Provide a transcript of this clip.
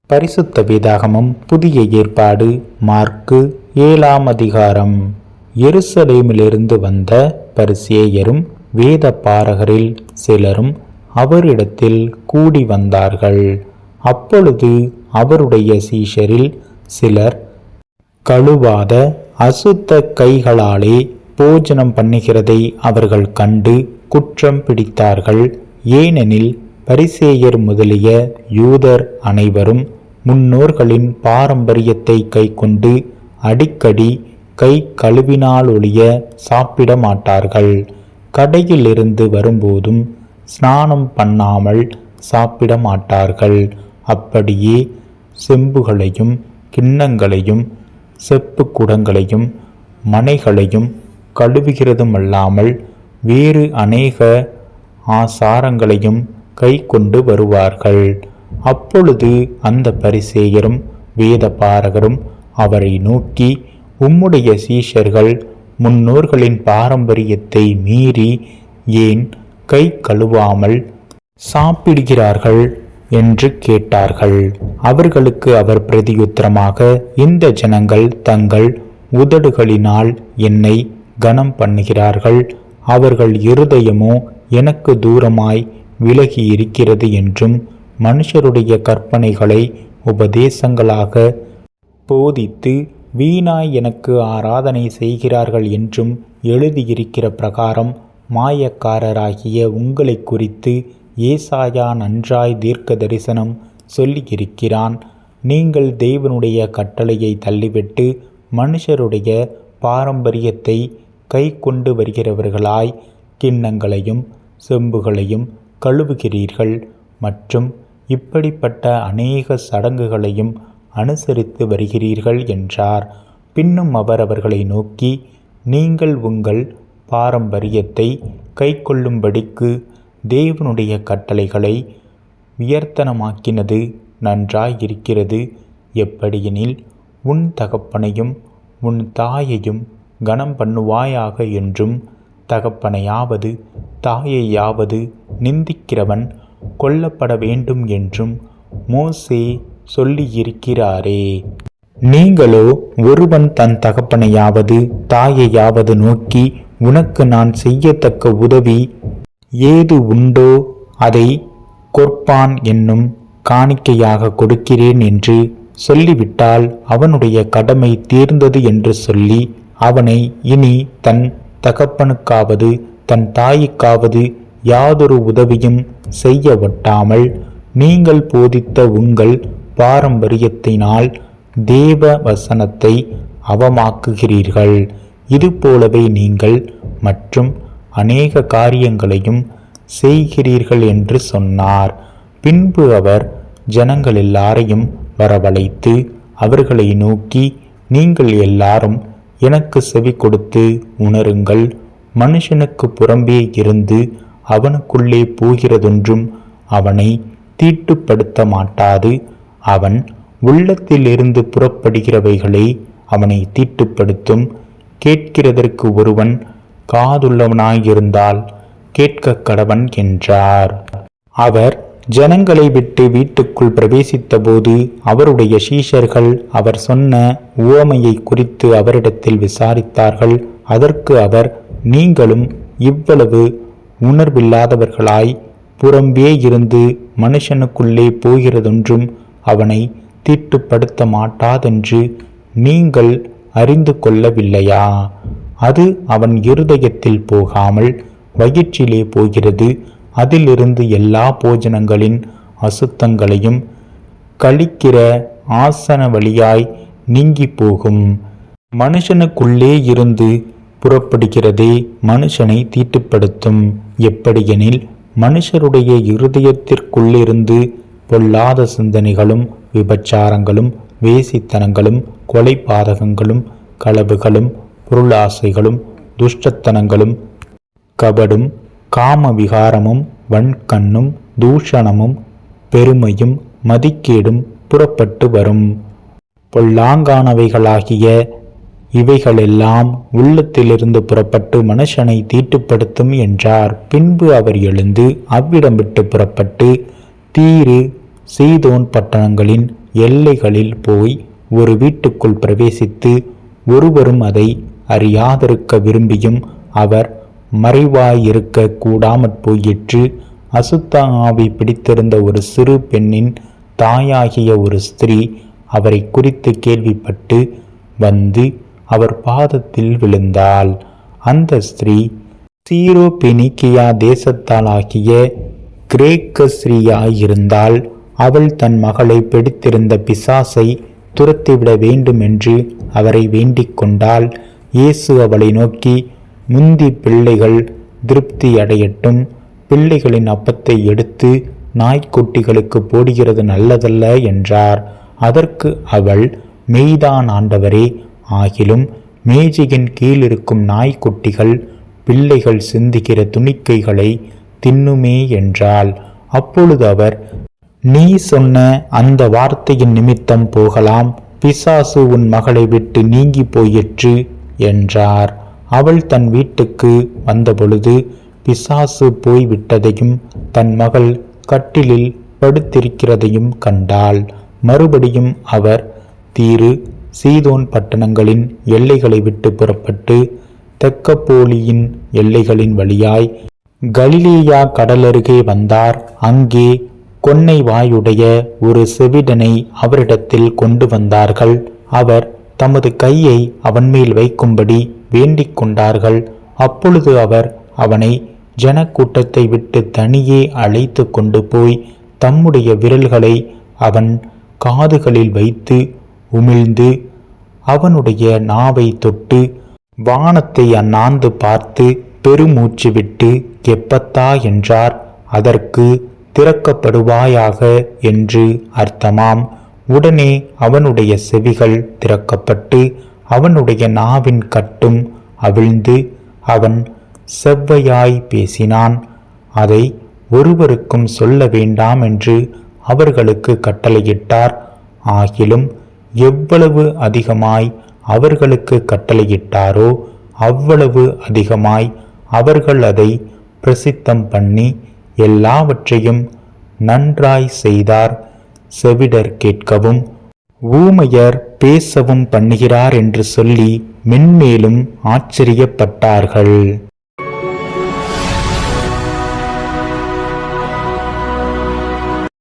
பரிசுத்த வேதாகமம் புதிய ஏற்பாடு மார்க்கு 7ஆம் அதிகாரம். எருசலேமிலிருந்து வந்த பரிசேயரும் வேத பாரகரில் சிலரும் அவரிடத்தில் கூடி வந்தார்கள். அப்பொழுது அவருடைய சீஷரில் சிலர் கழுவாத அசுத்த கைகளாலே போஜனம் பண்ணுகிறதை அவர்கள் கண்டு குற்றம் பிடித்தார்கள். ஏனெனில் பரிசேயர் முதலிய யூதர் அனைவரும் முன்னோர்களின் பாரம்பரியத்தை கைக்கொண்டு அடிக்கடி கை கழுவினாலொழிய சாப்பிட மாட்டார்கள். கடையிலிருந்து வரும்போதும் ஸ்நானம் பண்ணாமல் சாப்பிட மாட்டார்கள். அப்படியே செம்புகளையும் கிண்ணங்களையும் செப்பு குடங்களையும் மனைகளையும் கழுவுகிறதுமல்லாமல் வேறு அநேக ஆசாரங்களையும் கை கொண்டு வருவார்கள். அப்பொழுது அந்த பரிசேயரும் வேத பாரகரும் அவரை நோக்கி, உம்முடைய சீஷர்கள் முன்னோர்களின் பாரம்பரியத்தை மீறி ஏன் கை கழுவாமல் சாப்பிடுகிறார்கள் என்று கேட்டார்கள். அவர்களுக்கு அவர் பிரதியுத்தரமாக, இந்த ஜனங்கள் தங்கள் உதடுகளினால் என்னை கனம் பண்ணுகிறார்கள், அவர்கள் இருதயமோ எனக்கு தூரமாய் விலகி இருக்கிறது என்றும் மனுஷருடைய கற்பனைகளை உபதேசங்களாக போதித்து வீணாய் எனக்கு ஆராதனை செய்கிறார்கள் என்றும் எழுதியிருக்கிற பிரகாரம் மாயக்காரராகிய உங்களை குறித்து ஏசாயா நன்றாய் தீர்க்க தரிசனம் சொல்லியிருக்கிறான். நீங்கள் தேவனுடைய கட்டளையை தள்ளிவிட்டு மனுஷருடைய பாரம்பரியத்தை கை கொண்டு வருகிறவர்களாய் கிண்ணங்களையும் செம்புகளையும் கழுவுகிறீர்கள் மற்றும் இப்படிப்பட்ட அநேக சடங்குகளையும் அனுசரித்து வருகிறீர்கள் என்றார். பின்னும் அவர் அவர்களை நோக்கி, நீங்கள் உங்கள் பாரம்பரியத்தை கை கொள்ளும்படிக்கு தேவனுடைய கட்டளைகளை வியர்த்தனமாக்கினது நன்றாயிருக்கிறது. எப்படியெனில், உன் தகப்பனையும் உன் தாயையும் கனம் பண்ணுவாயாக என்றும், தகப்பனையாவது தாயையாவது நிந்திக்கிறவன் கொல்லப்பட வேண்டும் என்றும் மோசே சொல்லியிருக்கிறாரே. நீங்களோ ஒருவன் தன் தகப்பனையாவது தாயையாவது நோக்கி, உனக்கு நான் செய்யத்தக்க உதவி ஏது உண்டோ அதை கொர்பான் என்னும் காணிக்கையாக கொடுக்கிறேன் என்று சொல்லிவிட்டால் அவனுடைய கடமை தீர்ந்தது என்று சொல்லி அவனை இனி தன் தகப்பனுக்காவது தன் தாய்க்காவது யாதொரு உதவியும் செய்ய ஒட்டாமல் நீங்கள் போதித்த உங்கள் பாரம்பரியத்தினால் தேவ வசனத்தை அவமாக்குகிறீர்கள். இதுபோலவே நீங்கள் மற்றும் அநேக காரியங்களையும் செய்கிறீர்கள் என்று சொன்னார். பின்பு அவர் ஜனங்கள் எல்லாரையும் வரவழைத்து அவர்களை நோக்கி, நீங்கள் எல்லாரும் எனக்கு செவி கொடுத்து உணருங்கள். மனுஷனுக்கு புறம்பே இருந்து அவனுக்குள்ளே போகிறதொன்றும் அவனை தீட்டுப்படுத்த மாட்டாது. அவன் உள்ளத்திலிருந்து புறப்படுகிறவைகளை அவனை தீட்டுப்படுத்தும். கேட்கிறதற்கு ஒருவன் காதுள்ளவனாயிருந்தால் கேட்க கடவன் என்றார். அவர் ஜனங்களை விட்டு வீட்டுக்குள் பிரவேசித்த போது அவருடைய சீஷர்கள் அவர் சொன்ன உவமையை குறித்து அவரிடத்தில் விசாரித்தார்கள். அதற்கு அவர், நீங்களும் இவ்வளவு உணர்வில்லாதவர்களாய் புறம்பே இருந்து மனுஷனுக்குள்ளே போகிறதொன்றும் அவனை தீட்டுப்படுத்த மாட்டாதென்று நீங்கள் அறிந்து கொள்ளவில்லையா? அது அவன் இருதயத்தில் போகாமல் வயிற்றிலே போகிறது. அதிலிருந்து எல்லா போஜனங்களின் அசுத்தங்களையும் கழிக்கிற ஆசன வழியாய் நீங்கி போகும். மனுஷனுக்குள்ளே இருந்து புறப்படுகிறதே மனுஷனை தீட்டுப்படுத்தும். எப்படியெனில், மனுஷருடைய இருதயத்திற்குள்ளிருந்து பொல்லாத சிந்தனைகளும் விபச்சாரங்களும் வேசித்தனங்களும் கொலைபாதகங்களும் களவுகளும் பொருளாசைகளும் துஷ்டத்தனங்களும் கபடும் காம விகாரமும் வன்கண்ணும் தூஷணமும் பெருமையும் மதிக்கேடும் புறப்பட்டு வரும். பொல்லாங்கானவைகளாகிய இவைகளெல்லாம் உள்ளத்திலிருந்து புறப்பட்டு மனுஷனை தீட்டுப்படுத்தும் என்றார். பின்பு அவர் எழுந்து அவ்விடம் விட்டு புறப்பட்டு தீரு சீதோன் பட்டணங்களின் எல்லைகளில் போய் ஒரு வீட்டுக்குள் பிரவேசித்து ஒருவரும் அதை அறியாதிருக்க விரும்பியும் அவர் மறைவாயிருக்க கூடாமற் போயிற்று. அசுத்த ஆவி பிடித்திருந்த ஒரு சிறு பெண்ணின் தாயாகிய ஒரு ஸ்திரீ அவரை குறித்து கேள்விப்பட்டு வந்து அவர் பாதத்தில் விழுந்தாள். அந்த ஸ்திரீ சீரோபெனிக்கியா தேசத்தாளாகிய கிரேக்க ஸ்திரீயாயிருந்தாள். அவள் தன் மகளை பிடித்திருந்த பிசாசை துரத்திவிட வேண்டும் என்று அவரை வேண்டிக் கொண்டாள். இயேசு அவளை நோக்கி, முந்தி பிள்ளைகள் திருப்தி அடையட்டும், பிள்ளைகளின் அப்பத்தை எடுத்து நாய்க்குட்டிகளுக்கு போடுகிறது நல்லதல்ல என்றார். அதற்கு அவள், மெய்தான் ஆண்டவரே, ஆகிலும் மேஜையின் கீழிருக்கும் நாய்க்குட்டிகள் பிள்ளைகள் சிந்துகிற துணிக்கைகளை தின்னுமே என்றாள். அப்பொழுது அவர், நீ சொன்ன அந்த வார்த்தையின் நிமித்தம் போகலாம், பிசாசு உன் மகளை விட்டு நீங்கி போயிற்று என்றார். அவள் தன் வீட்டுக்கு வந்தபொழுது பிசாசு போய்விட்டதையும் தன் மகள் கட்டிலில் படுத்திருக்கிறதையும் கண்டாள். மறுபடியும் அவர் தீரு சீதோன் பட்டணங்களின் எல்லைகளை விட்டு புறப்பட்டு தெக்கப்போலியின் எல்லைகளின் வழியாய் கலிலேயா கடலருகே வந்தார். அங்கே கொன்னை வாயுடைய ஒரு செவிடனை அவரிடத்தில் கொண்டு வந்தார்கள். அவர் தமது கையை அவன் மேல் வைக்கும்படி வேண்டிக் கொண்டார்கள். அப்பொழுது அவர் அவனை ஜனக்கூட்டத்தை விட்டு தனியே அழைத்து கொண்டு போய் தம்முடைய விரல்களை அவன் காதுகளில் வைத்து உமிழ்ந்து அவனுடைய நாவை தொட்டு வானத்தை அண்ணாந்து பார்த்து பெருமூச்சு விட்டு எப்பத்தா என்றார். அதற்கு திறக்கப்படுவாயாக என்று அர்த்தமாம். உடனே அவனுடைய செவிகள் திறக்கப்பட்டு அவனுடைய நாவின் கட்டும் அவிழ்ந்து அவன் செவ்வையாய் பேசினான். அதை ஒருவருக்கும் சொல்ல வேண்டாம் என்று அவர்களுக்கு கட்டளையிட்டார். ஆகிலும் எவ்வளவு அதிகமாய் அவர்களுக்கு கட்டளையிட்டாரோ அவ்வளவு அதிகமாய் அவர்கள் அதை பிரசித்தம் பண்ணி எல்லாவற்றையும் நன்றாய் செய்தார். செவிடர் கேட்கவும் ஊமையர் பேசவும் பண்ணுகிறார் என்று சொல்லி மென்மேலும் ஆச்சரியப்பட்டார்கள்.